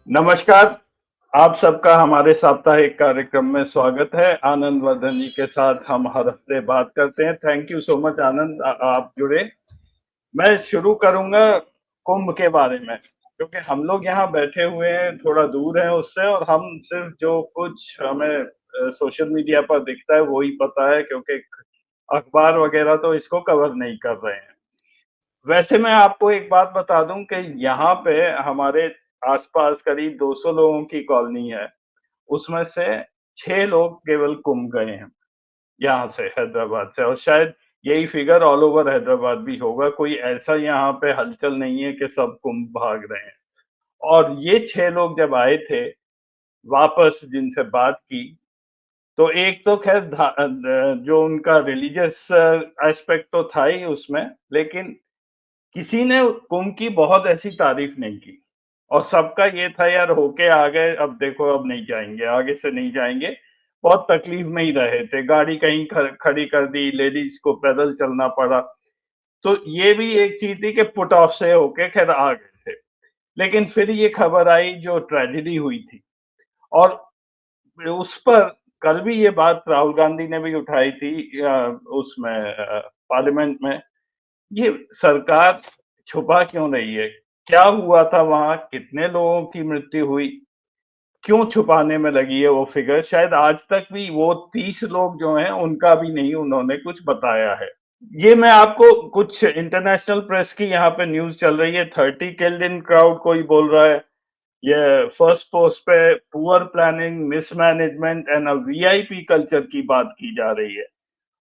नमस्कार, आप सबका हमारे साप्ताहिक कार्यक्रम में स्वागत है। आनंद वर्धन जी के साथ हम हर हफ्ते बात करते हैं। थैंक यू सो मच आनंद, आप जुड़े। मैं शुरू करूंगा कुंभ के बारे में, क्योंकि हम लोग यहाँ बैठे हुए हैं, थोड़ा दूर हैं उससे, और हम सिर्फ जो कुछ हमें सोशल मीडिया पर दिखता है वो ही पता है, क्योंकि अखबार वगैरह तो इसको कवर नहीं कर रहे हैं। वैसे मैं आपको एक बात बता दूं कि यहाँ पे हमारे आसपास करीब 200 लोगों की कॉलोनी है। उसमें से 6 लोग केवल कुंभ गए हैं, यहाँ से हैदराबाद से, और शायद यही फिगर ऑल ओवर हैदराबाद भी होगा। कोई ऐसा यहाँ पे हलचल नहीं है कि सब कुंभ भाग रहे हैं। और ये 6 लोग जब आए थे वापस, जिनसे बात की, तो एक तो खैर जो उनका रिलीजियस एस्पेक्ट तो था ही उसमें, लेकिन किसी ने कुंभ की बहुत ऐसी तारीफ नहीं की, और सबका ये था यार होके आ गए, अब देखो अब नहीं जाएंगे, आगे से नहीं जाएंगे। बहुत तकलीफ में ही रहे थे, गाड़ी कहीं खड़ी कर दी, लेडीज को पैदल चलना पड़ा। तो ये भी एक चीज थी कि पुट ऑफ से होके खैर आ गए थे। लेकिन फिर ये खबर आई जो ट्रेजेडी हुई थी, और उस पर कल भी ये बात राहुल गांधी ने भी उठाई थी उसमें पार्लियामेंट में। ये सरकार छुपा क्यों रही है? क्या हुआ था वहाँ? कितने लोगों की मृत्यु हुई? क्यों छुपाने में लगी है वो फिगर? शायद आज तक भी वो 30 लोग जो हैं उनका भी नहीं उन्होंने कुछ बताया है। ये मैं आपको कुछ इंटरनेशनल प्रेस की यहाँ पे न्यूज़ चल रही है, 30 किल्ड इन क्राउड कोई बोल रहा है। ये फर्स्ट पोस्ट पे poor planning, mismanagement and a VIP culture की बात की जा रही है।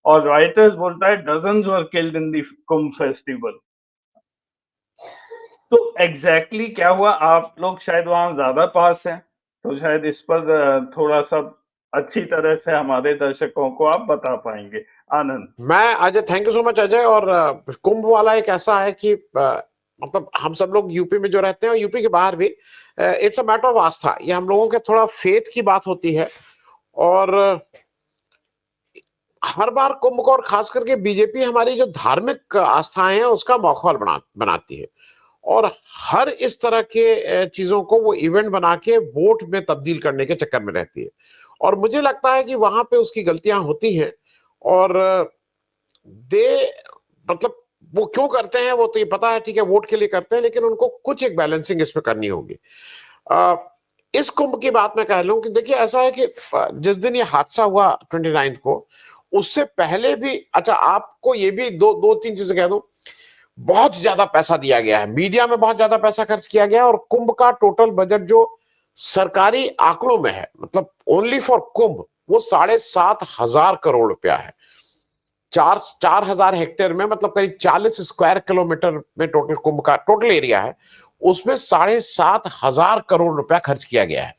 और रॉयटर्स बोलता है dozens were killed in the Kumbh festival. तो एग्जैक्टली क्या हुआ? आप लोग शायद वहां ज्यादा पास हैं, तो शायद इस पर थोड़ा सा अच्छी तरह से हमारे दर्शकों को आप बता पाएंगे। आनंद। मैं Ajay, thank you so much Ajay. और कुंभ वाला एक ऐसा है कि मतलब हम सब लोग यूपी में जो रहते हैं और यूपी के बाहर भी, इट्स अ मैटर ऑफ आस्था। ये हम लोगों के थोड़ा फेथ की बात होती है। और हर बार कुंभ को, और खास करके बीजेपी हमारी जो धार्मिक आस्थाएं हैं उसका माहौल बनाती है। और हर इस तरह के चीजों को वो इवेंट बना के वोट में तब्दील करने के चक्कर में रहती है। और मुझे लगता है कि वहां पे उसकी गलतियां होती हैं। और दे मतलब वो क्यों करते हैं वो तो ये पता है, ठीक है, वोट के लिए करते हैं, लेकिन उनको कुछ एक बैलेंसिंग इसमें करनी होगी। आ, इस कुंभ की बात मैं कह लूं कि देखिए ऐसा है कि जिस दिन ये हादसा हुआ 29 को, उससे पहले भी, अच्छा आपको ये भी दो दो तीन चीजें कह दूं। बहुत ज्यादा पैसा दिया गया है, मीडिया में बहुत ज्यादा पैसा खर्च किया गया है। और कुंभ का टोटल बजट जो सरकारी आंकड़ों में है, मतलब ओनली फॉर कुंभ, वो 7,500 करोड़ रुपया है। 4,000 हेक्टेयर में, मतलब करीब 40 स्क्वायर किलोमीटर में टोटल कुंभ का टोटल एरिया है। उसमें 7,500 करोड़ रुपया खर्च किया गया है।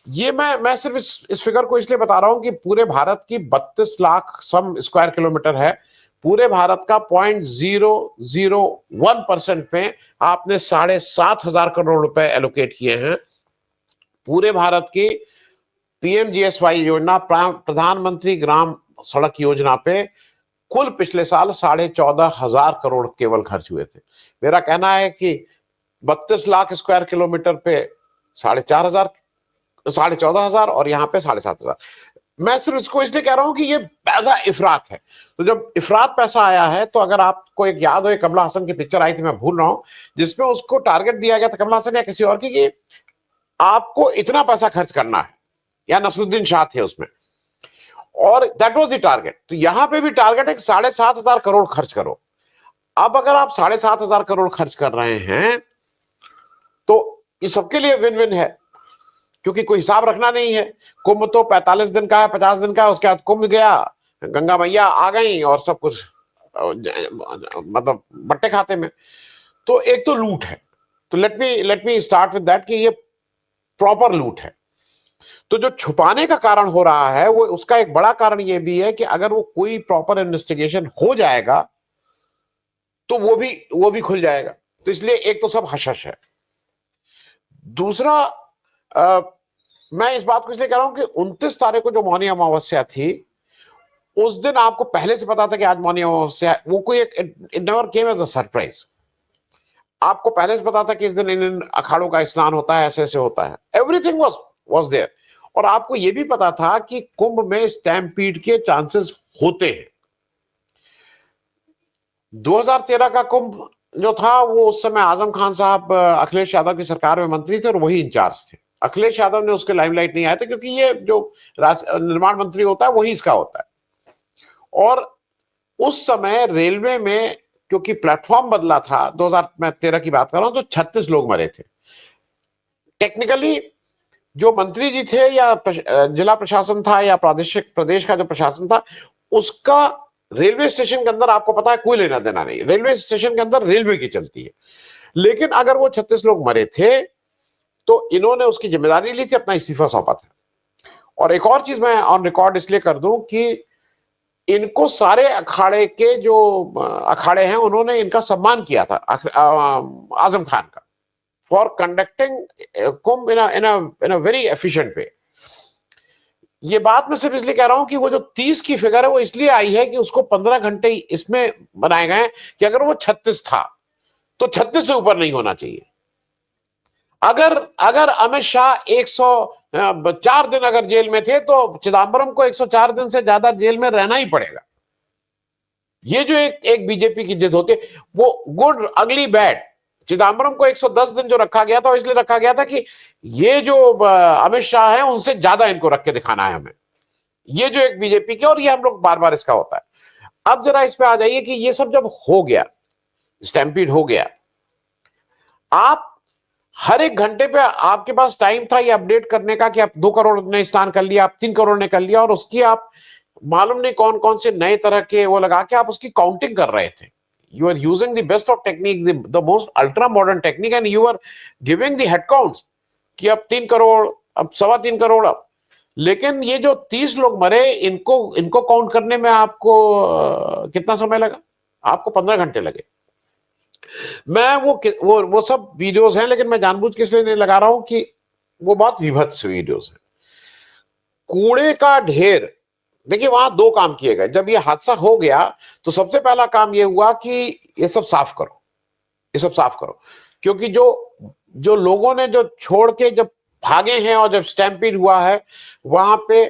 ये मैं सिर्फ इस फिगर को इसलिए बता रहा हूं कि पूरे भारत की 32 लाख सम स्क्वायर किलोमीटर है। पूरे भारत का 0.001% में आपने 7,500 करोड़ रुपए एलोकेट किए हैं। पूरे भारत की पीएमजीएसवाई योजना, प्रधानमंत्री ग्राम सड़क योजना पे कुल पिछले साल 14,500 केवल खर्च हुए थे। मेरा कहना है कि 32 लाख स्क्वायर किलोमीटर पे 4,500, 14,500, और यहाँ पे 7,500। मैं सिर्फ इसको इसलिए कह रहा हूं कि ये पैसा इफरात है। तो जब इफरात पैसा आया है, तो अगर आपको एक याद हो, एक कमला हसन की पिक्चर आई थी, मैं भूल रहा हूं, जिसमें उसको टारगेट दिया गया था, कमला हसन या किसी और की, कि आपको इतना पैसा खर्च करना है, या नसरुद्दीन शाह थे उसमें, और दैट वाज द टारगेट। तो यहां पे भी टारगेट है 7,500 करोड़ खर्च करो। अब अगर आप 7,500 करोड़ खर्च कर रहे हैं, तो ये सबके लिए विन विन है, क्योंकि कोई हिसाब रखना नहीं है। कुंभ तो 45 दिन का है, 50 दिन का है, उसके बाद कुंभ गया, गंगा मैया आ गई और सब कुछ मतलब बट्टे खाते में। तो एक तो लूट है। तो let me start with that कि ये प्रॉपर लूट है। तो जो छुपाने का कारण हो रहा है, वो उसका एक बड़ा कारण ये भी है कि अगर वो कोई प्रॉपर इन्वेस्टिगेशन हो जाएगा, तो वो भी खुल जाएगा। तो इसलिए एक तो सब हश हश है। दूसरा, आ, मैं इस बात को इसलिए कह रहा हूं कि 29 तारीख को जो मौनी अमावस्या थी, उस दिन आपको पहले से पता था कि आज मौनी अमावस्या है। वो कोई एक, it never came as a surprise. आपको पहले से पता था कि इस दिन इन अखाड़ों का स्नान होता है, ऐसे ऐसे होता है, एवरीथिंग वाज देयर। और आपको यह भी पता था कि कुंभ में स्टैम्पीड के चांसेस होते हैं। 2013 का कुंभ जो था वो उस समय आजम खान साहब अखिलेश यादव की सरकार में मंत्री थे और वही इंचार्ज थे। अखिलेश यादव ने उसके लाइमलाइट नहीं आए थे क्योंकि ये जो निर्माण मंत्री होता है वही इसका होता है। और उस समय रेलवे में क्योंकि प्लेटफॉर्म बदला था, 2013 की बात कर रहा हूं, तो 36 लोग मरे थे। टेक्निकली जो मंत्री जी थे या जिला प्रशासन था या प्रादेशिक प्रदेश का जो प्रशासन था, उसका रेलवे स्टेशन के अंदर आपको पता है कोई लेना देना नहीं। रेलवे स्टेशन के अंदर रेलवे की चलती है। लेकिन अगर वो 36 लोग मरे थे तो इन्होंने उसकी जिम्मेदारी ली थी, अपना इस्तीफा सौंपा था। और एक और चीज मैं ऑन रिकॉर्ड इसलिए कर दूं कि इनको सारे अखाड़े के जो अखाड़े हैं उन्होंने इनका सम्मान किया था आजम खान का, for conducting Kumbh in a very efficient way. ये बात मैं सिर्फ इसलिए कह रहा हूं कि वो जो 30 की फिगर है वो इसलिए आई है कि उसको 15 घंटे इसमें बनाए गए कि अगर वो 36 था तो 36 से ऊपर नहीं होना चाहिए। अगर अगर अमित शाह 104 दिन अगर जेल में थे तो चिदम्बरम को 104 दिन से ज्यादा जेल में रहना ही पड़ेगा। ये जो एक बीजेपी की जिद होती है वो गुड अगली बैड। चिदम्बरम को 110 दिन जो रखा गया था इसलिए रखा गया था कि ये जो अमित शाह है उनसे ज्यादा इनको रख के दिखाना है हमें। ये जो एक बीजेपी की, और ये हम लोग बार बार इसका होता है। अब जरा इस पे आ जाइए कि ये सब जब हो गया, स्टैम्पीड हो गया, आप हर एक घंटे पे आपके पास टाइम था ये अपडेट करने का कि आप 2 करोड़ ने स्नान कर लिया, आप 3 करोड़ ने कर लिया, और उसकी आप मालूम नहीं कौन कौन से नए तरह के वो लगा के आप उसकी काउंटिंग कर रहे थे। You are using the best of technique, the most ultra modern technique, and you are giving the head counts कि अब 3 करोड़, अब 3.25 करोड़। लेकिन ये जो 30 लोग मरे, इनको काउंट करने में आपको कितना समय लगा? आपको 15 घंटे लगे। मैं वो सब वीडियोस हैं, लेकिन मैं जानबूझ के इसलिए नहीं लगा रहा हूं कि वो बहुत विभत्स वीडियोस हैं। कूड़े का ढेर, देखिए वहां 2 काम किए गए। जब ये हादसा हो गया तो सबसे पहला काम ये हुआ कि ये सब साफ करो, ये सब साफ करो, क्योंकि जो लोगों ने जो छोड़ के जब भागे हैं और जब स्टैम्पीड हुआ है वहां पे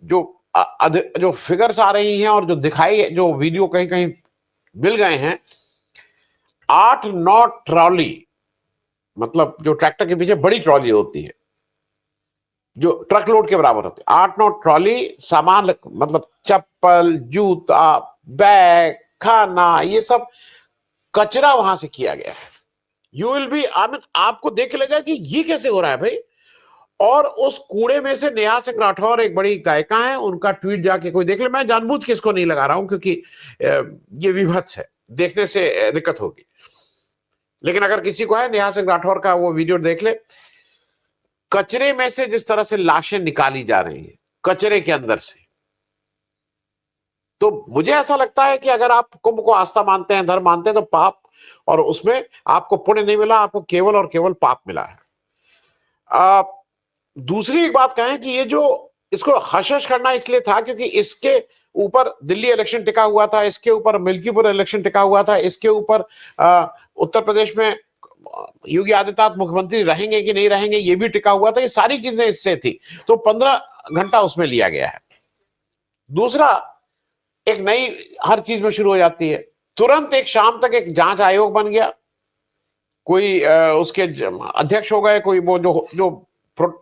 जो फिगर्स आ रही हैं और जो दिखाई, जो वीडियो कहीं कहीं मिल गए हैं, 8-9 ट्रॉली, मतलब जो ट्रैक्टर के पीछे बड़ी ट्रॉली होती है जो ट्रक लोड के बराबर होती है, 8-9 ट्रॉली सामान, मतलब चप्पल, जूता, बैग, खाना, ये सब कचरा वहां से किया गया है। यू विल बी, आपको देख लगेगा कि ये कैसे हो रहा है भाई। और उस कूड़े में से नेहा सिंह राठौर एक बड़ी गायिका है, उनका ट्वीट जाके कोई देख ले। मैं जानबूझ के इसको नहीं लगा रहा हूं क्योंकि ये विभत्स है, देखने से दिक्कत होगी। लेकिन अगर किसी को है, नेहा सिंह राठौर का वो वीडियो देख ले। कचरे में से जिस तरह से लाशें निकाली जा रही हैं कचरे के अंदर से, तो मुझे ऐसा लगता है कि अगर आप कुंभ को आस्था मानते हैं, धर्म मानते हैं, तो पाप, और उसमें आपको पुण्य नहीं मिला, आपको केवल और केवल पाप मिला है। दूसरी एक बात कहें कि ये जो इसको हश करना इसलिए था क्योंकि इसके ऊपर दिल्ली इलेक्शन टिका हुआ था, इसके ऊपर मिल्कीपुर इलेक्शन टिका हुआ था, इसके ऊपर उत्तर प्रदेश में योगी आदित्यनाथ मुख्यमंत्री रहेंगे कि नहीं रहेंगे ये भी टिका हुआ था। ये सारी चीजें इससे थी, तो 15 घंटा उसमें लिया गया है। दूसरा, एक नई हर चीज में शुरू हो जाती है, तुरंत एक शाम तक एक जांच आयोग बन गया, कोई उसके अध्यक्ष हो गए, कोई वो जो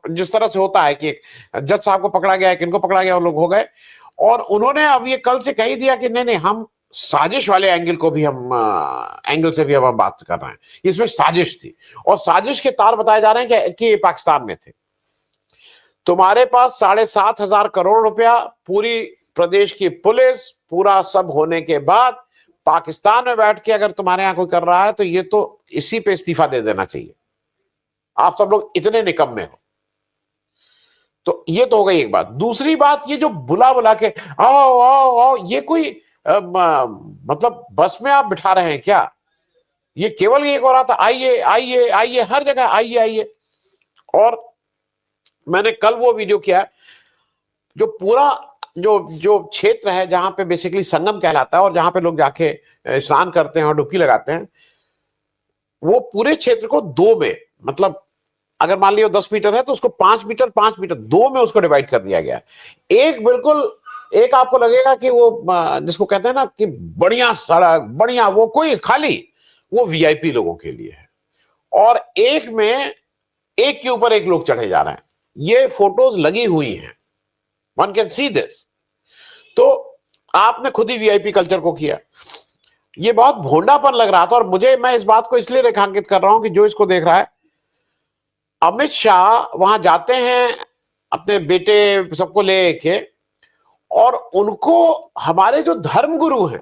जिस तरह से होता है कि एक जज साहब को पकड़ा गया है, किनको पकड़ा गया, वो लोग हो गए। और उन्होंने अब ये कल से कह दिया कि नहीं नहीं, हम साजिश वाले एंगल से भी हम बात कर रहे हैं। इसमें साजिश थी, और साजिश के तार बताए जा रहे हैं कि पाकिस्तान में थे। तुम्हारे पास 7,500 करोड़ रुपया, पूरी प्रदेश की पुलिस, पूरा सब होने के बाद पाकिस्तान में बैठ के अगर तुम्हारे यहां कोई कर रहा है तो ये तो इसी पे इस्तीफा दे देना चाहिए। आप सब लोग इतने निकम्मे हो। तो ये तो हो गई एक बात। दूसरी बात, ये जो बुला बुला के आओ आओ आओ, ये कोई मतलब बस में आप बिठा रहे हैं क्या? ये केवल ये हो रहा था आइए आइए आइए, हर जगह आइए आइए। और मैंने कल वो वीडियो किया, जो पूरा जो क्षेत्र है जहां पे बेसिकली संगम कहलाता है और जहां पे लोग जाके स्नान करते हैं और डुबकी लगाते हैं, वो पूरे क्षेत्र को दो में, मतलब अगर मान लियो 10 मीटर है तो उसको 5 मीटर दो में उसको डिवाइड कर दिया गया। एक बिल्कुल, एक आपको लगेगा कि वो जिसको कहते हैं ना कि बढ़िया सड़क, बढ़िया, वो कोई खाली, वो वीआईपी लोगों के लिए है। और एक में एक के ऊपर एक लोग चढ़े जा रहे हैं। ये फोटोज लगी हुई हैं, वन कैन सी दिस। तो आपने खुद ही वीआईपी कल्चर को किया। ये बहुत भोंडापन लग रहा था। और मुझे, मैं इस बात को इसलिए रेखांकित कर रहा हूं कि जो इसको देख रहा है, अमित शाह वहां जाते हैं अपने बेटे सबको लेके, और उनको हमारे जो धर्म गुरु हैं,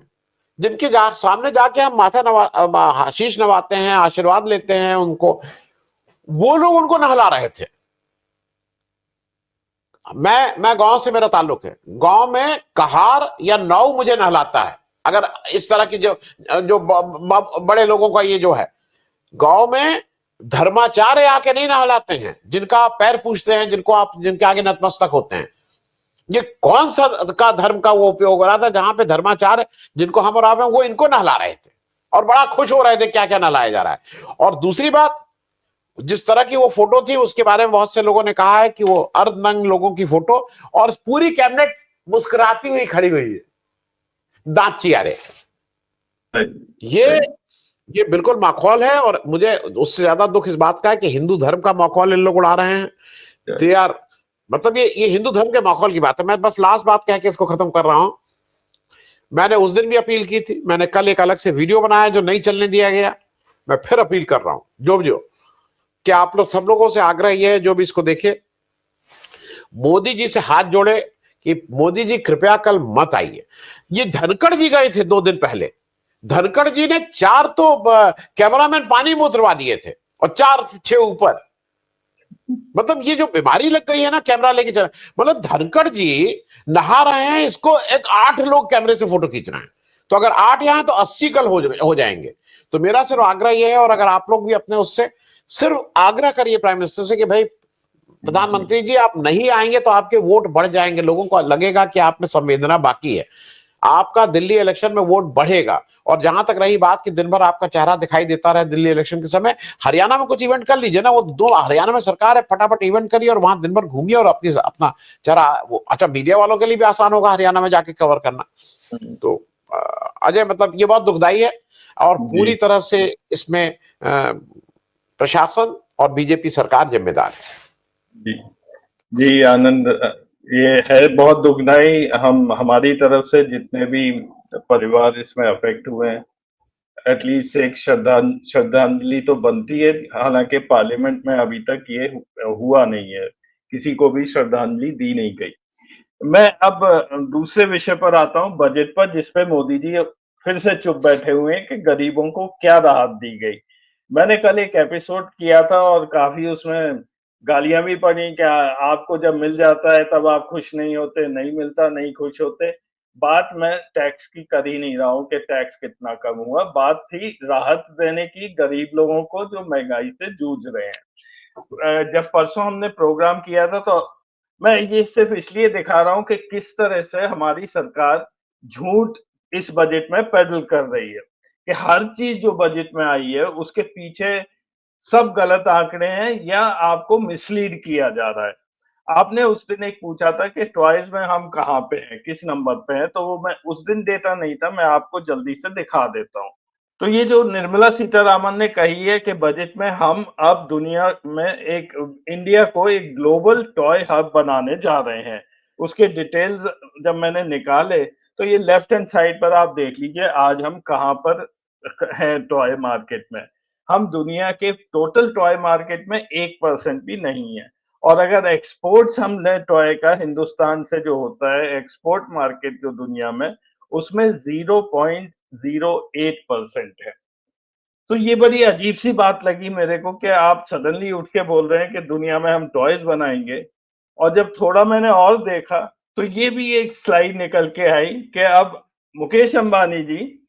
जिनके सामने जाके हम माथा शीश नवाते हैं, आशीर्वाद लेते हैं उनको, वो लोग उनको नहला रहे थे। मैं गांव से, मेरा ताल्लुक है, गांव में कहार या नौ मुझे नहलाता है। अगर इस तरह की जो जो बड़े लोगों का ये जो है, गांव में धर्माचार्य आके नहीं नहलाते हैं, जिनका आप पैर पूछते हैं, जिनको आप, जिनके आगे नतमस्तक होते हैं। ये कौन सा का धर्म का वो उपयोग हो रहा था, जहां पे धर्माचार्य, जिनको हम और आप हैं, वो इनको नहला रहे थे और बड़ा खुश हो रहे थे क्या क्या नहलाया जा रहा है। और दूसरी बात, जिस तरह की वो फोटो थी, उसके बारे में बहुत से लोगों ने कहा है कि वो अर्धनग्न लोगों की फोटो, और पूरी कैबिनेट मुस्कुराती हुई खड़ी हुई है, दांत चियारे। ये बिल्कुल माखौल है। और मुझे उससे ज्यादा दुख इस बात का है कि हिंदू धर्म का माखौल इन लोग उड़ा रहे हैं। दे आर, मतलब ये हिंदू धर्म के माहौल की बात है। मैं बस लास्ट बात कह के इसको खत्म कर रहा हूं। मैंने उस दिन भी अपील की थी, मैंने कल एक अलग से वीडियो बनाया जो नहीं चलने दिया गया। मैं फिर अपील कर रहा हूं, जो कि आप लोग, सब लोगों से आग्रह यह है, जो भी इसको देखे, मोदी जी से हाथ जोड़े कि मोदी जी कृपया कल मत आइए। ये धनखड़ जी गए थे 2 दिन पहले, धनखड़ जी ने 4 तो कैमरामैन पानी में उतरवा दिए थे, और 4-6 ऊपर। मतलब ये जो बीमारी लग गई है ना कैमरा लेके चल, मतलब धनखड़ जी नहा रहे हैं, इसको एक 8 लोग कैमरे से फोटो खींच रहे हैं। तो अगर 8 यहां तो 80 कल हो जाएंगे। तो मेरा सिर्फ आग्रह यह है, और अगर आप लोग भी अपने उससे सिर्फ आग्रह करिए प्राइम मिनिस्टर से कि भाई प्रधानमंत्री जी आप नहीं आएंगे तो आपके वोट बढ़ जाएंगे, लोगों को लगेगा कि आप में संवेदना बाकी है, आपका दिल्ली इलेक्शन में वोट बढ़ेगा। और जहां तक रही बात कि दिन भर आपका चेहरा दिखाई देता रहे दिल्ली इलेक्शन के समय, हरियाणा में कुछ इवेंट कर लीजिए ना, वो 2 हरियाणा में सरकार है, फटाफट इवेंट करिए और वहां दिन भर घूमिए और अपना चेहरा वो, अच्छा मीडिया वालों के लिए भी आसान होगा हरियाणा में जाके कवर करना। तो अजय, मतलब ये बहुत दुखदाई है, और पूरी तरह से इसमें प्रशासन और बीजेपी सरकार जिम्मेदार है। जी जी आनंद, ये है बहुत दुखदाई। हमारी तरफ से जितने भी परिवार इसमें अफेक्ट हुए हैं, एटलीस्ट एक श्रद्धांजलि तो बनती है। हालांकि पार्लियामेंट में अभी तक ये हुआ नहीं है, किसी को भी श्रद्धांजलि दी नहीं गई। मैं अब दूसरे विषय पर आता हूं, बजट पर, जिसपे मोदी जी फिर से चुप बैठे हुए हैं कि गरीबों को क्या राहत दी गई। मैंने कल एक एपिसोड किया था और काफी उसमें गालियां भी पड़ी कि आपको जब मिल जाता है तब आप खुश नहीं होते, नहीं मिलता नहीं खुश होते। बात मैं टैक्स की कर ही नहीं रहा हूं कि टैक्स कितना कम हुआ, बात थी राहत देने की गरीब लोगों को जो महंगाई से जूझ रहे हैं। जब परसों हमने प्रोग्राम किया था तो मैं ये सिर्फ इसलिए दिखा रहा हूं कि किस तरह से हमारी सरकार झूठ इस बजट में पेडल कर रही है, कि हर चीज जो बजट में आई है उसके पीछे सब गलत आंकड़े हैं या आपको मिसलीड किया जा रहा है। आपने उस दिन एक पूछा था कि टॉयज में हम कहाँ पे हैं, किस नंबर पे हैं, तो वो मैं उस दिन डेटा नहीं था, मैं आपको जल्दी से दिखा देता हूँ। तो ये जो निर्मला सीतारामन ने कही है कि बजट में हम अब दुनिया में एक, इंडिया को एक ग्लोबल टॉय हब बनाने जा रहे हैं, उसके डिटेल्स जब मैंने निकाले तो ये लेफ्ट हैंड साइड पर आप देख लीजिए आज हम कहाँ पर हैं टॉय मार्केट में। हम दुनिया के टोटल टॉय मार्केट में 1% भी नहीं है। और अगर एक्सपोर्ट्स हम लें टॉय का, हिंदुस्तान से जो होता है एक्सपोर्ट मार्केट जो दुनिया में, उसमें 0.08% है। तो ये बड़ी अजीब सी बात लगी मेरे को कि आप सडनली उठ के बोल रहे हैं कि दुनिया में हम टॉयज बनाएंगे। और जब थोड़ा मैंने और देखा तो ये भी एक स्लाइड निकल के आई कि अब मुकेश अंबानी जी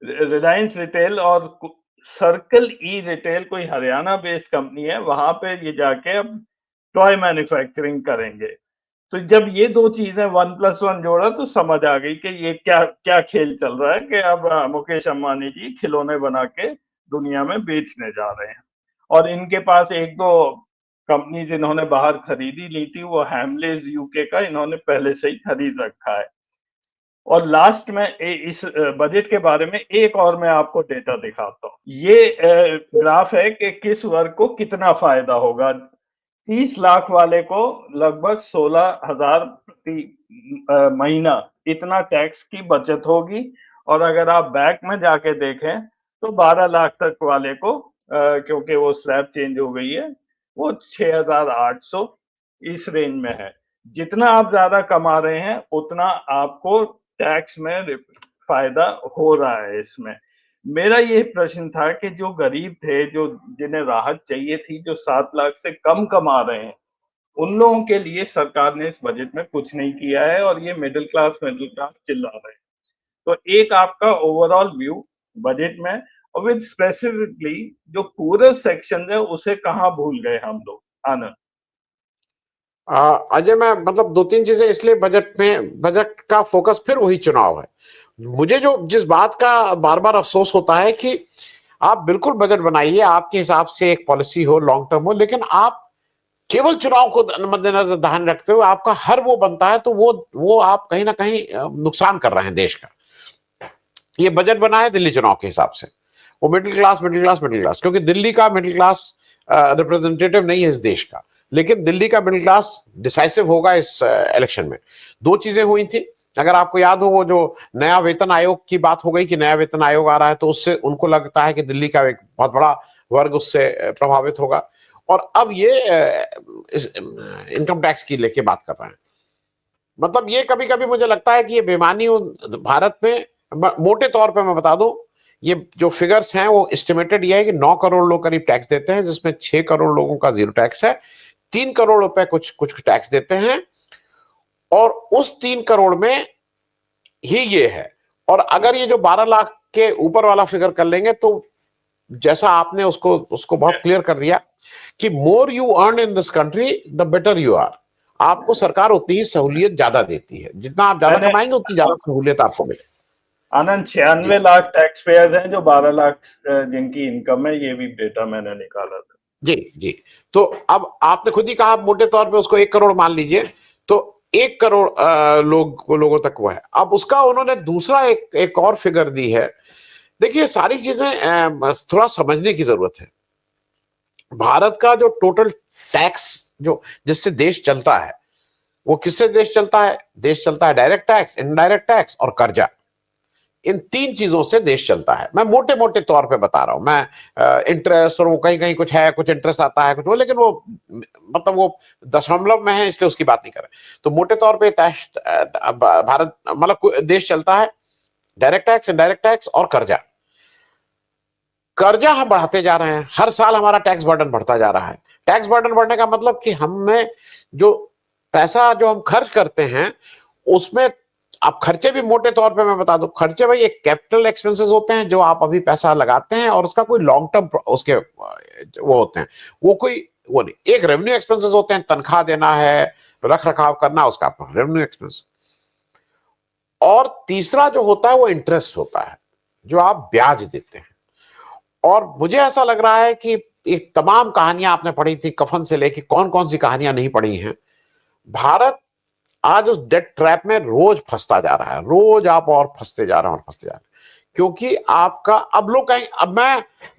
रिलायंस रिटेल और सर्कल ई रिटेल, कोई हरियाणा बेस्ड कंपनी है, वहां पे ये जाके अब टॉय मैन्युफैक्चरिंग करेंगे। तो जब ये 2 चीजें 1+1 जोड़ा तो समझ आ गई कि ये क्या क्या खेल चल रहा है कि अब मुकेश अंबानी जी खिलौने बना के दुनिया में बेचने जा रहे हैं। और इनके पास एक दो कंपनी जिन्होंने बाहर खरीदी ली थी, वो हैमलेस यूके का इन्होंने पहले से ही खरीद रखा है। और लास्ट में इस बजट के बारे में एक और मैं आपको डेटा दिखाता हूँ। ये ग्राफ है कि किस वर्ग को कितना फायदा होगा। 30 लाख वाले को लगभग 16,000 प्रति महीना इतना टैक्स की बचत होगी। और अगर आप बैंक में जाके देखें तो 12 लाख तक वाले को क्योंकि वो स्लैब चेंज हो गई है, वो 6,800 इस रेंज में है। जितना आप ज्यादा कमा रहे हैं उतना आपको टैक्स में फायदा हो रहा है इसमें। मेरा ये प्रश्न था कि जो गरीब थे, जो जिन्हें राहत चाहिए थी, जो 7 लाख से कम कमा रहे हैं, उन लोगों के लिए सरकार ने इस बजट में कुछ नहीं किया है और ये मिडिल क्लास चिल्ला रहे हैं। तो एक आपका ओवरऑल व्यू बजट में, और विद स्पेसिफिकली जो पूरे सेक्शन है उसे कहाँ भूल गए हम लोग? आनंद। अजय, मैं मतलब दो तीन चीजें, इसलिए बजट का फोकस फिर वही चुनाव है। मुझे जो जिस बात का बार बार अफसोस होता है कि आप बिल्कुल बजट बनाइए, आपके हिसाब से एक पॉलिसी हो, लॉन्ग टर्म हो, लेकिन आप केवल चुनाव को मद्देनजर ध्यान रखते हुए आपका हर वो बनता है, तो वो आप कहीं ना कहीं नुकसान कर रहे हैं देश का। ये बजट बना है दिल्ली चुनाव के हिसाब से, वो middle class middle class middle class, क्योंकि दिल्ली का मिडिल क्लास रिप्रेजेंटेटिव नहीं है इस देश का, लेकिन दिल्ली का मिडिल क्लास डिसाइसिव होगा इस इलेक्शन में। दो चीजें हुई थी, अगर आपको याद हो, वो जो नया वेतन आयोग की बात हो गई कि नया वेतन आयोग आ रहा है, तो उससे उनको लगता है कि दिल्ली का एक बहुत बड़ा वर्ग उससे प्रभावित होगा। और अब ये इनकम टैक्स की लेके बात कर रहे हैं। मतलब ये कभी कभी मुझे लगता है कि ये बेईमानी भारत में, मोटे तौर पे मैं बता दूं, ये जो फिगर्स हैं वो एस्टिमेटेड ये है कि 9 करोड़ लोग करीब टैक्स देते हैं, जिसमें 6 करोड़ लोगों का जीरो टैक्स है, 3 करोड़ रुपए कुछ कुछ टैक्स देते हैं, और उस 3 करोड़ में ही ये है। और अगर ये जो 12 लाख के ऊपर वाला फिगर कर लेंगे, तो जैसा आपने उसको उसको बहुत क्लियर कर दिया कि more you earn in this country the better you are. आपको सरकार उतनी ही सहूलियत ज्यादा देती है, जितना आप ज्यादा कमाएंगे उतनी ज्यादा सहूलियत आपको मिलेगी। आनंद, 96 लाख टैक्स पेयर्स हैं, जो 12 लाख जिनकी इनकम है, ये भी डेटा मैंने निकाला था। जी जी। तो अब आपने खुद ही कहा, मोटे तौर पे उसको 1 करोड़ मान लीजिए, तो 1 करोड़ लोगों तक वो है। अब उसका उन्होंने दूसरा एक और फिगर दी है। देखिए, सारी चीजें थोड़ा समझने की जरूरत है। भारत का जो टोटल टैक्स जो जिससे देश चलता है, वो किससे देश चलता है? देश चलता है डायरेक्ट टैक्स, इनडायरेक्ट टैक्स और कर्जा। इन 3 चीजों से देश चलता है। मैं मोटे मोटे तौर पे बता रहा हूं। मैं इंटरेस्ट और वो कहीं कहीं कुछ है, कुछ इंटरेस्ट आता है, कुछ वो, लेकिन वो मतलब वो दशमलव में है, इसलिए उसकी बात नहीं करें। तो मोटे तौर पे भारत मतलब देश चलता है डायरेक्ट टैक्स, इनडायरेक्ट टैक्स और कर्जा। कर्जा हम बढ़ाते जा रहे हैं, हर साल हमारा टैक्स बर्डन बढ़ता जा रहा है। टैक्स बर्डन बढ़ने का मतलब कि हमें जो पैसा जो हम खर्च करते हैं उसमें, आप खर्चे भी मोटे तौर पे मैं बता दूं, खर्चे भाई एक कैपिटल एक्सपेंसेस होते हैं जो आप अभी पैसा लगाते हैं और उसका कोई लॉन्ग टर्म उसके वो होते हैं, वो कोई वो नहीं। एक रेवेन्यू एक्सपेंसेस होते हैं, तनख्वाह देना है, रख रखाव करना, उसका रेवेन्यू एक्सपेंस। और तीसरा जो होता है वो इंटरेस्ट होता है, जो आप ब्याज देते हैं। और मुझे ऐसा लग रहा है कि एक तमाम कहानियां आपने पढ़ी थी, कफन से लेके कौन कौन सी कहानियां नहीं पढ़ी हैं। भारत आज उस डेट ट्रैप में रोज फंसता जा रहा है, रोज आप और फंसते जा रहे हैं और फंसते जा रहे हैं, क्योंकि आपका अब लोग कहें, अब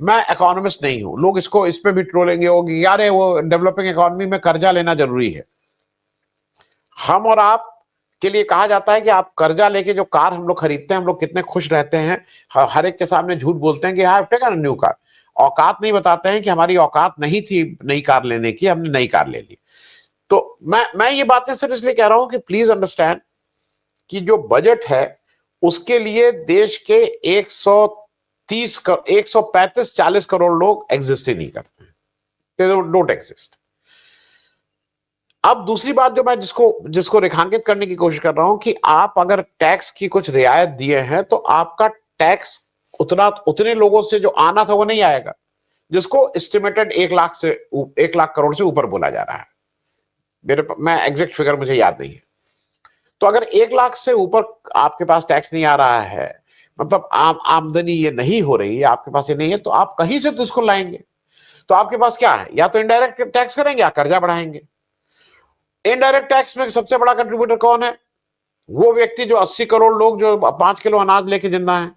मैं इकोनॉमिस्ट नहीं हूं, लोग इसको इस पे भी ट्रोलेंगे होगी, यार वो डेवलपिंग इकोनॉमी में कर्जा लेना जरूरी है। हम और आप के लिए कहा जाता है कि आप कर्जा लेके जो कार हम लोग खरीदते हैं, हम लोग कितने खुश रहते हैं, हर एक के सामने झूठ बोलते हैं कि I have taken a new car. औकात नहीं बताते हैं कि हमारी औकात नहीं थी नई कार लेने की, हमने नई कार ले ली। तो मैं ये बातें सिर्फ इसलिए कह रहा हूं कि प्लीज अंडरस्टैंड कि जो बजट है उसके लिए देश के 135-40 करोड़ लोग एग्जिस्ट ही नहीं करते हैं, डोंट एग्जिस्ट। अब दूसरी बात जो मैं जिसको रेखांकित करने की कोशिश कर रहा हूं कि आप अगर टैक्स की कुछ रियायत दिए हैं तो आपका टैक्स उतने लोगों से जो आना था वो नहीं आएगा, जिसको एस्टिमेटेड 1 लाख करोड़ से ऊपर बोला जा रहा है। मैं एग्जैक्ट फिगर मुझे याद नहीं है। तो अगर 1 लाख से ऊपर आपके पास टैक्स नहीं आ रहा है, मतलब आमदनी ये नहीं हो रही है, आपके पास ये नहीं है, तो आप कहीं से तो इसको लाएंगे। तो आपके पास क्या है, या तो इनडायरेक्ट टैक्स करेंगे या कर्जा बढ़ाएंगे। इनडायरेक्ट टैक्स में सबसे बड़ा कंट्रीब्यूटर कौन है? वो व्यक्ति जो 80 करोड़ लोग जो 5 किलो अनाज लेके जिंदा है,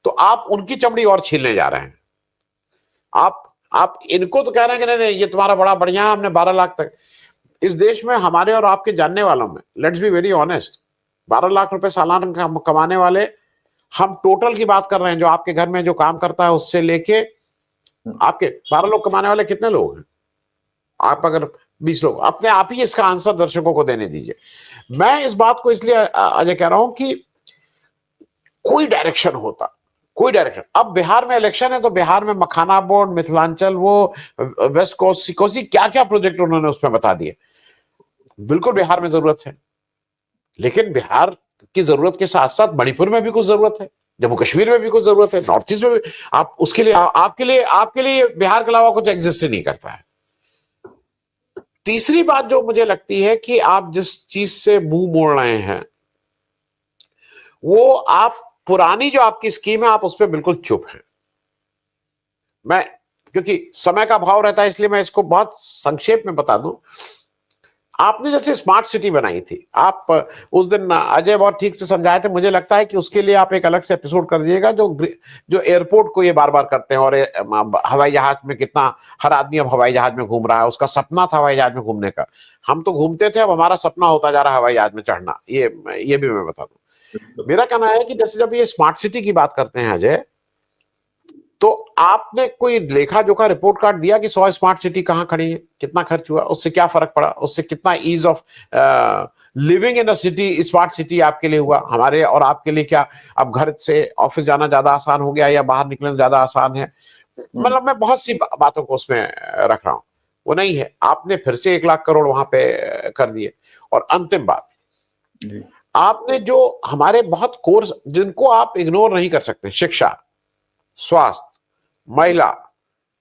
तो आप उनकी चमड़ी और छीलने जा रहे हैं। आप इनको तो कह रहे हैं कि नहीं नहीं ये तुम्हारा बड़ा बढ़िया है, हमने 12 लाख तक। इस देश में हमारे और आपके जानने वालों में, let's be very honest, 12 lakh रुपए सालाना कमाने वाले, हम टोटल की बात कर रहे हैं, जो आपके घर में जो काम करता है उससे लेके आपके 12 लोग कमाने वाले कितने लोग हैं? आप अगर 20 लोग, अपने आप ही इसका आंसर दर्शकों को देने दीजिए। मैं इस बात को इसलिए अजय कह रहा हूं कि कोई डायरेक्शन होता, कोई डायरेक्शन। अब बिहार में इलेक्शन है तो बिहार में मखाना बोर्ड, मिथिलांचल, वो वेस्ट कोस्ट, सिकोसी, क्या क्या प्रोजेक्ट उन्होंने उसमें बता दिए। बिल्कुल बिहार में जरूरत है, लेकिन बिहार की जरूरत के साथ साथ मणिपुर में भी कुछ जरूरत है, जम्मू कश्मीर में भी कुछ जरूरत है, नॉर्थ ईस्ट में भी। आप उसके लिए आपके लिए बिहार के अलावा कुछ एग्जिस्ट ही नहीं करता है। तीसरी बात जो मुझे लगती है कि आप जिस चीज से मुंह मोड़ रहे हैं, वो आप पुरानी जो आपकी स्कीम है आप उस पर बिल्कुल चुप हैं। मैं, क्योंकि समय का अभाव रहता है इसलिए मैं इसको बहुत संक्षेप में बता दूं। आपने जैसे स्मार्ट सिटी बनाई थी, आप उस दिन अजय बहुत ठीक से समझाए थे, मुझे लगता है कि उसके लिए आप एक अलग से एपिसोड कर दीजिएगा, जो एयरपोर्ट को ये बार बार करते हैं, और हवाई जहाज में कितना, हर आदमी अब हवाई जहाज में घूम रहा है, उसका सपना था हवाई जहाज में घूमने का, हम तो घूमते थे, अब हमारा सपना होता जा रहा है हवाई जहाज में चढ़ना। ये भी मैं बता दूं। मेरा कहना है कि जैसे जब ये स्मार्ट सिटी की बात करते हैं अजय, तो आपने कोई लेखा जोखा रिपोर्ट कार्ड दिया कि 100 स्मार्ट सिटी कहां खड़ी है, कितना खर्च हुआ, उससे क्या फर्क पड़ा, उससे कितना ease of living in a city, smart city आपके लिए हुआ, हमारे और आपके लिए क्या अब घर से ऑफिस जाना ज्यादा आसान हो गया या बाहर निकलना ज्यादा आसान है? मतलब मैं बहुत सी बातों को उसमें रख रहा हूं, वो नहीं है। आपने फिर से 1 लाख करोड़ वहां पे कर दिए। और अंतिम बात, आपने जो हमारे बहुत कोर्स जिनको आप इग्नोर नहीं कर सकते, शिक्षा, स्वास्थ्य, महिला,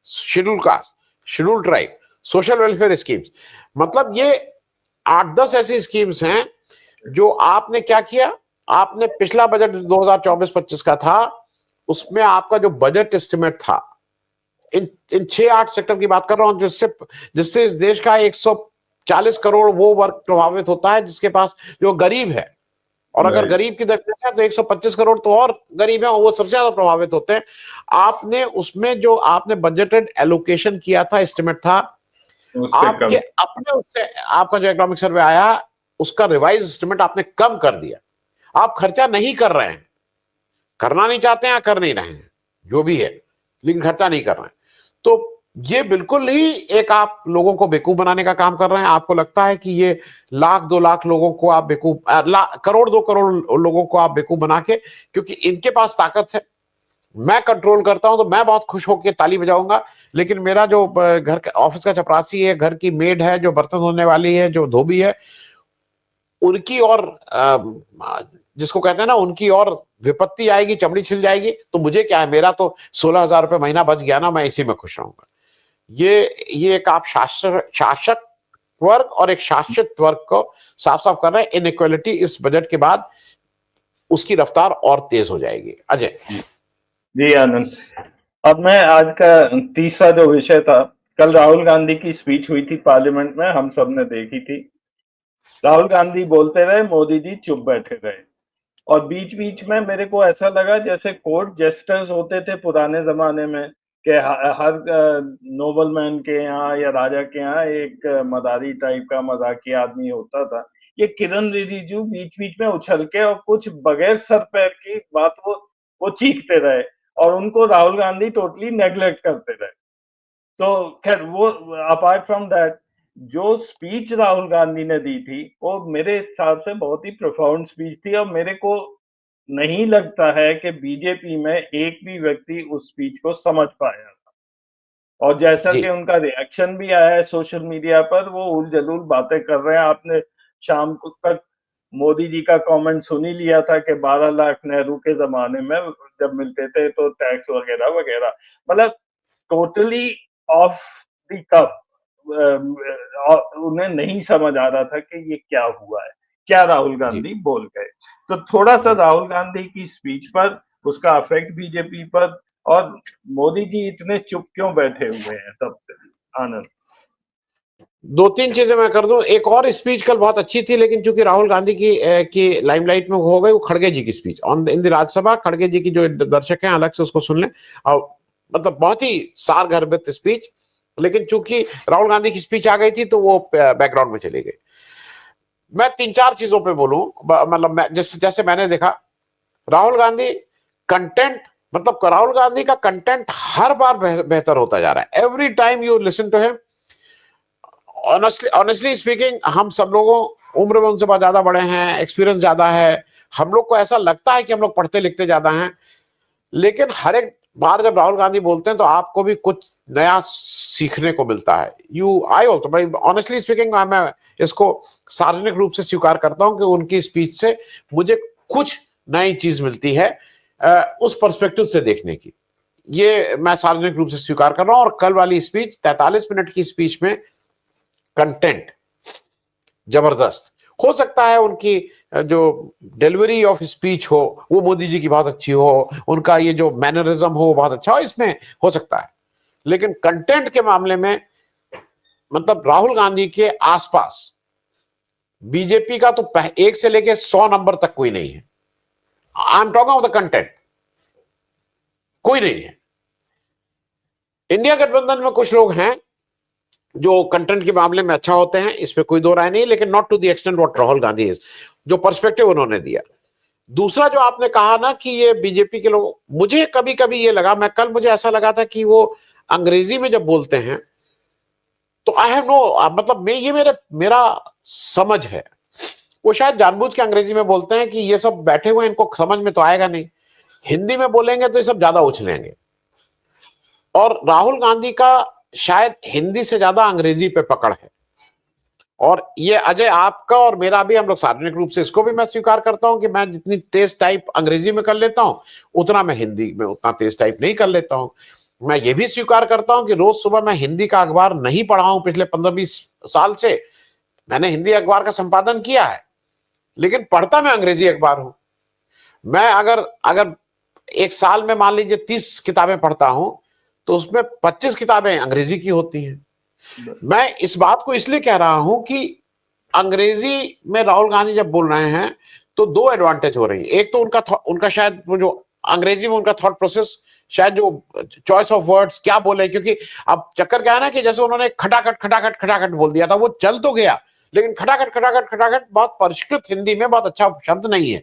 schedule caste, schedule tribe, social welfare schemes, मतलब ये 8-10 ऐसी स्कीम्स हैं जो आपने क्या किया। आपने पिछला बजट 2024-25 का था, उसमें आपका जो बजट एस्टिमेट था, इन 6-8 सेक्टर की बात कर रहा हूं, जिससे इस देश का 140 करोड़ वो वर्ग प्रभावित होता है जिसके पास, जो गरीब है, और अगर गरीब की दृष्टि से तो 125 करोड़ तो और गरीब है, वो सबसे ज्यादा प्रभावित होते हैं। आपने उसमें जो आपने बजटेड एलोकेशन किया था, एस्टिमेट था, आपके अपने उससे आपका जो इकोनॉमिक सर्वे आया उसका रिवाइज एस्टिमेट आपने कम कर दिया। आप खर्चा नहीं कर रहे हैं, करना नहीं चाहते हैं, कर नहीं रहे हैं, जो भी है, लेकिन खर्चा नहीं कर रहे हैं। तो ये बिल्कुल ही एक आप लोगों को बेवकूफ बनाने का काम कर रहे हैं। आपको लगता है कि ये 1-2 लाख लोगों को आप बेवकूफ, करोड़ 2 करोड़ लोगों को आप बेवकूफ बना के, क्योंकि इनके पास ताकत है, मैं कंट्रोल करता हूं तो मैं बहुत खुश होकर ताली बजाऊंगा, लेकिन मेरा जो घर का ऑफिस का चपरासी है, घर की मेड है, जो बर्तन धोने वाली है, जो धोबी है, उनकी और जिसको कहते हैं ना, उनकी और विपत्ति आएगी, चमड़ी छिल जाएगी, तो मुझे क्या है, मेरा तो 16,000 रुपए महीना बच गया ना, मैं इसी में खुश रहूंगा। ये एक आप शासक वर्ग और एक शासित वर्ग को साफ साफ कर रहे हैं। इनइक्वालिटी इस बजट के बाद उसकी रफ्तार और तेज हो जाएगी। अजय जी आनंद, अब मैं आज का तीसरा जो विषय था, कल राहुल गांधी की स्पीच हुई थी पार्लियामेंट में, हम सब ने देखी थी। राहुल गांधी बोलते रहे, मोदी जी चुप बैठे रहे, और बीच बीच में मेरे को ऐसा लगा जैसे कोर्ट जेस्टर्स होते थे पुराने जमाने में, कि हर नोबलमैन के यहाँ या राजा के यहाँ एक मदारी टाइप का मजाकिया आदमी होता था। ये किरण रिजिजू बीच बीच में उछल के और कुछ बगैर सर पैर की बात वो चीखते रहे, और उनको राहुल गांधी टोटली नेग्लेक्ट करते रहे। तो खैर, वो अपार्ट फ्रॉम दैट, जो स्पीच राहुल गांधी ने दी थी वो मेरे हिसाब से बहुत ही प्रोफाउंड स्पीच थी, और मेरे को नहीं लगता है कि बीजेपी में एक भी व्यक्ति उस स्पीच को समझ पाया था। और जैसा जी कि उनका रिएक्शन भी आया है सोशल मीडिया पर, वो उल-जलूल बातें कर रहे हैं। आपने शाम को तक मोदी जी का कमेंट सुन ही लिया था कि 12 लाख नेहरू के ज़माने में जब मिलते थे तो टैक्स वगैरह-वगैरह, मतलब टोटली ऑफ द कफ। उन्हें नहीं समझ आ रहा था कि ये क्या हुआ है, क्या राहुल जी गांधी बोल गए। तो थोड़ा-सा जी राहुल गांधी की स्पीच पर उसका अफेक्ट बीजेपी पर, और मोदी जी इतने चुप क्यों बैठे हुए हैं तब से? आनंद। दो तीन चीजें मैं कर दूं। एक और स्पीच कल बहुत अच्छी थी, लेकिन चूंकि राहुल गांधी की लाइमलाइट में हो गई, वो खड़गे जी की speech on in the Rajya Sabha. खड़गे जी की जो दर्शक हैं अलग से उसको सुन लें, और मतलब बहुत ही सारगर्भित स्पीच, लेकिन चूंकि राहुल गांधी की स्पीच आ गई थी तो वो बैकग्राउंड में चली गई। मैं तीन चार चीजों पे बोलूं, मतलब मैं जैसे जैसे मैंने देखा राहुल गांधी कंटेंट, मतलब राहुल गांधी का कंटेंट हर बार बेहतर होता जा रहा है। Every time you listen to him, honestly speaking, हम सब लोगों उम्र में उनसे बहुत ज्यादा बड़े हैं, एक्सपीरियंस ज्यादा है, हम लोग को ऐसा लगता है कि हम लोग पढ़ते लिखते ज्यादा हैं, लेकिन हर एक बार जब राहुल गांधी बोलते हैं तो आपको भी कुछ नया सीखने को मिलता है। आई ऑल्सो, भाई ऑनेस्टली स्पीकिंग, मैं इसको सार्वजनिक रूप से स्वीकार करता हूं कि उनकी स्पीच से मुझे कुछ नई चीज मिलती है उस पर्सपेक्टिव से देखने की। ये मैं सार्वजनिक रूप से स्वीकार कर रहा हूं। और कल वाली स्पीच 43 मिनट की स्पीच में कंटेंट जबरदस्त। हो सकता है उनकी जो डिलीवरी ऑफ स्पीच हो वो मोदी जी की बहुत अच्छी हो, उनका ये जो मैनरिज्म हो बहुत अच्छा हो, इसमें हो सकता है, लेकिन कंटेंट के मामले में मतलब राहुल गांधी के आसपास बीजेपी का तो 1 से लेके 100 नंबर तक कोई नहीं है। I am talking of the content, कोई नहीं है। इंडिया गठबंधन में कुछ लोग हैं जो कंटेंट के मामले में अच्छा होते हैं, इसमें कोई दो राय नहीं, लेकिन not to the extent what Rahul Gandhi is, जो पर्सपेक्टिव उन्होंने दिया। दूसरा जो आपने कहा ना कि ये बीजेपी के लोग, मुझे कभी कभी ये लगा, मैं कल मुझे ऐसा लगा था कि वो अंग्रेजी में जब बोलते हैं तो आई हैव नो, मतलब ये मेरा समझ है, वो शायद जानबूझ के अंग्रेजी में बोलते हैं कि ये सब बैठे हुए इनको समझ में तो आएगा नहीं, हिंदी में बोलेंगे तो ये सब ज्यादा उछलेंगे। और राहुल गांधी का शायद हिंदी से ज्यादा अंग्रेजी पे पकड़ है। और ये अजय आपका और मेरा भी, हम लोग सार्वजनिक रूप से इसको भी मैं स्वीकार करता हूं कि मैं जितनी तेज टाइप अंग्रेजी में कर लेता हूं उतना मैं हिंदी में उतना तेज टाइप नहीं कर लेता हूं। मैं ये भी स्वीकार करता हूं कि रोज सुबह मैं हिंदी का अखबार नहीं पढ़ा हूं पिछले 15-20 साल से। मैंने हिंदी अखबार का संपादन किया है, लेकिन पढ़ता मैं अंग्रेजी अखबार हूं। मैं अगर अगर एक साल में मान लीजिए 30 किताबें पढ़ता हूं तो उसमें 25 किताबें अंग्रेजी की होती हैं। मैं इस बात को इसलिए कह रहा हूं कि अंग्रेजी में राहुल गांधी जब बोल रहे हैं तो दो एडवांटेज हो रही है। एक तो उनका शायद वो जो अंग्रेजी में उनका थॉट प्रोसेस, शायद जो चॉइस ऑफ वर्ड्स क्या बोले, क्योंकि अब चक्कर क्या है ना कि जैसे उन्होंने खटाखट खटाखट खटाखट बोल दिया था, वो चल तो गया, लेकिन खटाखट खटाखट खटाखट बहुत परिष्कृत हिंदी में बहुत अच्छा शब्द नहीं है।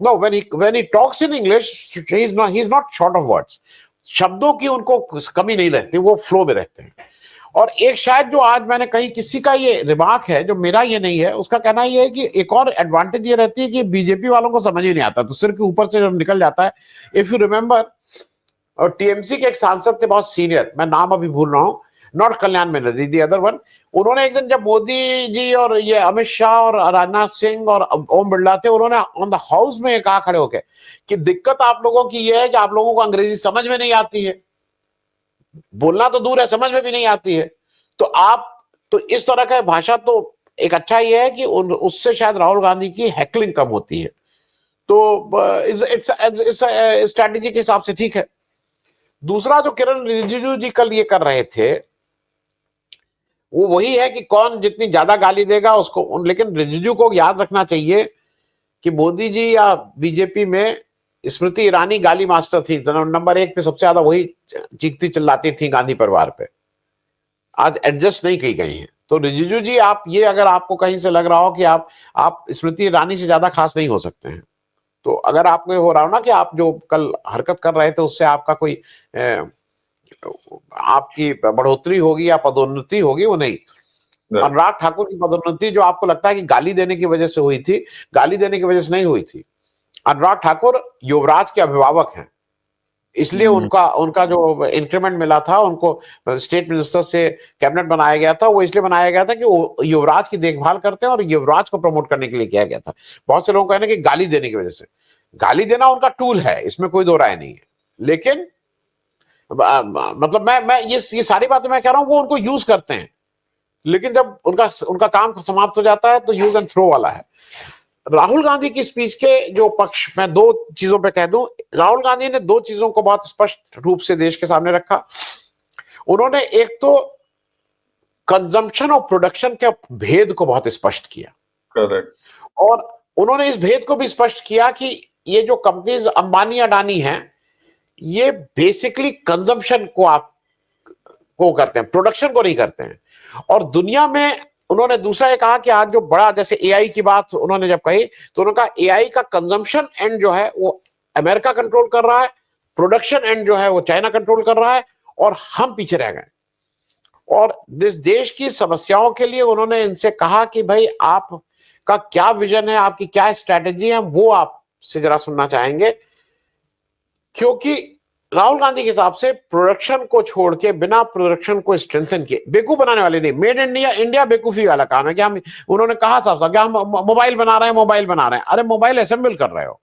No, when he talks in English, he is not short of words. शब्दों की उनको कमी नहीं रहती, वो फ्लो में रहते हैं। और एक शायद जो आज मैंने कहीं किसी का ये रिमार्क है जो मेरा ये नहीं है, उसका कहना ये है कि एक और एडवांटेज ये रहती है कि बीजेपी वालों को समझ ही नहीं आता, तो सिर के ऊपर से जब निकल जाता है। इफ यू रिमेंबर, और टीएमसी के एक सांसद थे बहुत सीनियर, मैं नाम अभी भूल रहा हूं, not Kalyan Banerjee, the other one, उन्होंने एक दिन जब मोदी जी और ये अमित शाह और राजनाथ सिंह और ओम बिरला थे, उन्होंने ऑन द हाउस में कहा खड़े होकर कि दिक्कत आप लोगों की ये है कि आप लोगों को अंग्रेजी समझ में नहीं आती है, बोलना तो दूर है समझ में भी नहीं आती है। तो इस तरह का भाषा तो एक अच्छा ये है कि उससे शायद राहुल गांधी की हैकलिंग कम होती है, तो इट्स स्ट्रैटेजी के हिसाब से ठीक है। दूसरा जो किरण रिजिजू जी कल ये कर रहे थे वो वही है कि कौन जितनी ज्यादा गाली देगा उसको, लेकिन रिजिजू को याद रखना चाहिए कि मोदी जी या बीजेपी में स्मृति ईरानी गाली मास्टर थी, नंबर 1 पे सबसे ज्यादा वही चीखती चिल्लाती थी गांधी परिवार पे, आज एडजस्ट नहीं की गई है। तो रिजिजू जी, आप ये अगर आपको कहीं से लग रहा हो कि आप स्मृति ईरानी से ज्यादा खास नहीं हो सकते हैं, तो अगर आपको हो रहा हो ना कि आप जो कल हरकत कर रहे थे उससे आपका कोई आपकी बढ़ोतरी होगी या पदोन्नति होगी, वो नहीं। अनुराग ठाकुर की पदोन्नति जो आपको लगता है कि गाली देने की वजह से हुई थी, गाली देने की वजह से नहीं हुई थी। अनुराग ठाकुर युवराज के अभिभावक हैं, इसलिए उनका जो इंक्रीमेंट मिला था, उनको स्टेट मिनिस्टर से कैबिनेट बनाया गया था, वो इसलिए बनाया गया था कि वो युवराज की देखभाल करते हैं और युवराज को प्रमोट करने के लिए किया गया था। बहुत से लोग कहने कि गाली देने की वजह से, गाली देना उनका टूल है, इसमें कोई दो राय नहीं है, लेकिन मतलब मैं ये सारी बातें मैं कह रहा हूं वो उनको यूज करते हैं, लेकिन जब उनका काम समाप्त हो जाता है तो यूज एंड थ्रो वाला है। राहुल गांधी की स्पीच के जो पक्ष, मैं दो चीजों पे कह दूं, राहुल गांधी ने दो चीजों को बहुत स्पष्ट रूप से देश के सामने रखा। उन्होंने एक तो कंजम्पशन और प्रोडक्शन के भेद को बहुत स्पष्ट किया, करेक्ट, और उन्होंने इस भेद को भी स्पष्ट किया कि ये जो कंपनीज अंबानी अडानी हैं, ये बेसिकली कंजम्पशन को करते हैं, प्रोडक्शन को नहीं करते हैं। और दुनिया में उन्होंने दूसरा ये कहा कि आज जो बड़ा, जैसे एआई की बात उन्होंने जब कही, तो उन्होंने कहा एआई का कंजम्पशन एंड जो है वो अमेरिका कंट्रोल कर रहा है, प्रोडक्शन एंड जो है वो चाइना कंट्रोल कर रहा है, और हम पीछे रह गए। और इस देश की समस्याओं के लिए उन्होंने इनसे कहा कि भाई आपका क्या विजन है, आपकी क्या स्ट्रैटेजी है, वो आपसे जरा सुनना चाहेंगे। क्योंकि राहुल गांधी के हिसाब से प्रोडक्शन को छोड़ के, बिना प्रोडक्शन को स्ट्रेंथन किए, बेवकूफ बनाने वाले नहीं, मेड इन इंडिया बेवकूफी वाला काम है। कि हम, उन्होंने कहा साफ साफ कि हम मोबाइल बना रहे हैं, अरे मोबाइल असेंबल कर रहे हो।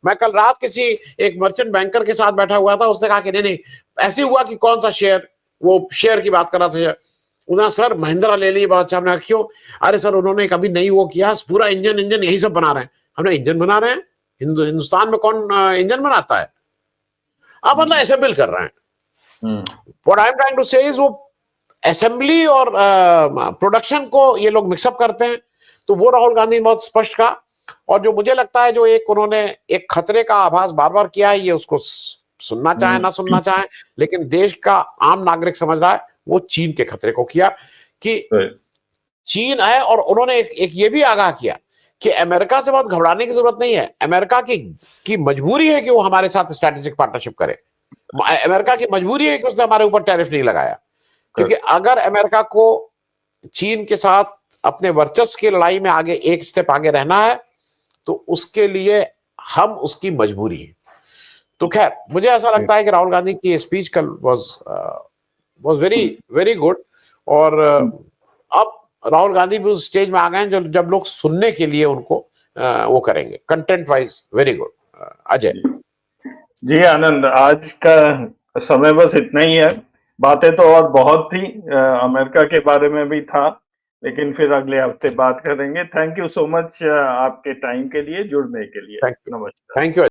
मैं कल रात किसी एक मर्चेंट बैंकर के साथ बैठा हुआ था, उसने कहा कि नहीं ऐसे हुआ कि कौन सा शेयर, वो शेयर की बात कर रहा था, उन्होंने सर महिंद्रा ले ली, बात हमने कहा क्यों, अरे सर उन्होंने कभी नहीं वो किया, पूरा इंजन यही सब बना रहे हैं। हमने इंजन बना रहे हैं, हिंदुस्तान में कौन इंजन बनाता है, आप मतलब असेंबल कर रहे हैं। What I am trying to say is वो असेंबली और प्रोडक्शन को ये लोग मिक्सअप करते हैं। तो वो राहुल गांधी ने बहुत स्पष्ट कहा। और जो मुझे लगता है जो एक उन्होंने एक खतरे का आभास बार बार किया है, ये उसको सुनना चाहे ना सुनना चाहे, लेकिन देश का आम नागरिक समझ रहा है, वो चीन के खतरे को किया कि चीन है। और उन्होंने एक ये भी आगाह किया कि अमेरिका से बहुत घबराने की जरूरत नहीं है, अमेरिका की मजबूरी है कि वो हमारे साथ स्ट्रैटेजिक पार्टनरशिप करे, अमेरिका की मजबूरी है कि उसने हमारे ऊपर टैरिफ नहीं लगाया। क्योंकि अगर अमेरिका को चीन के साथ अपने वर्चस्व की लड़ाई में आगे एक स्टेप आगे रहना है, तो उसके लिए हम उसकी मजबूरी है। तो खैर मुझे ऐसा लगता है कि राहुल गांधी की स्पीच कल वाज वेरी वेरी गुड। और अब राहुल गांधी भी उस स्टेज में आ गए हैं जब लोग सुनने के लिए उनको वो करेंगे, content wise very good. Ajay ji Anand, आज का समय बस इतना ही है। बातें तो और बहुत थी, अमेरिका के बारे में भी था, लेकिन फिर अगले हफ्ते बात करेंगे। थैंक यू सो मच आपके टाइम के लिए, जुड़ने के लिए। थैंक यू, नमस्कार। Thank you.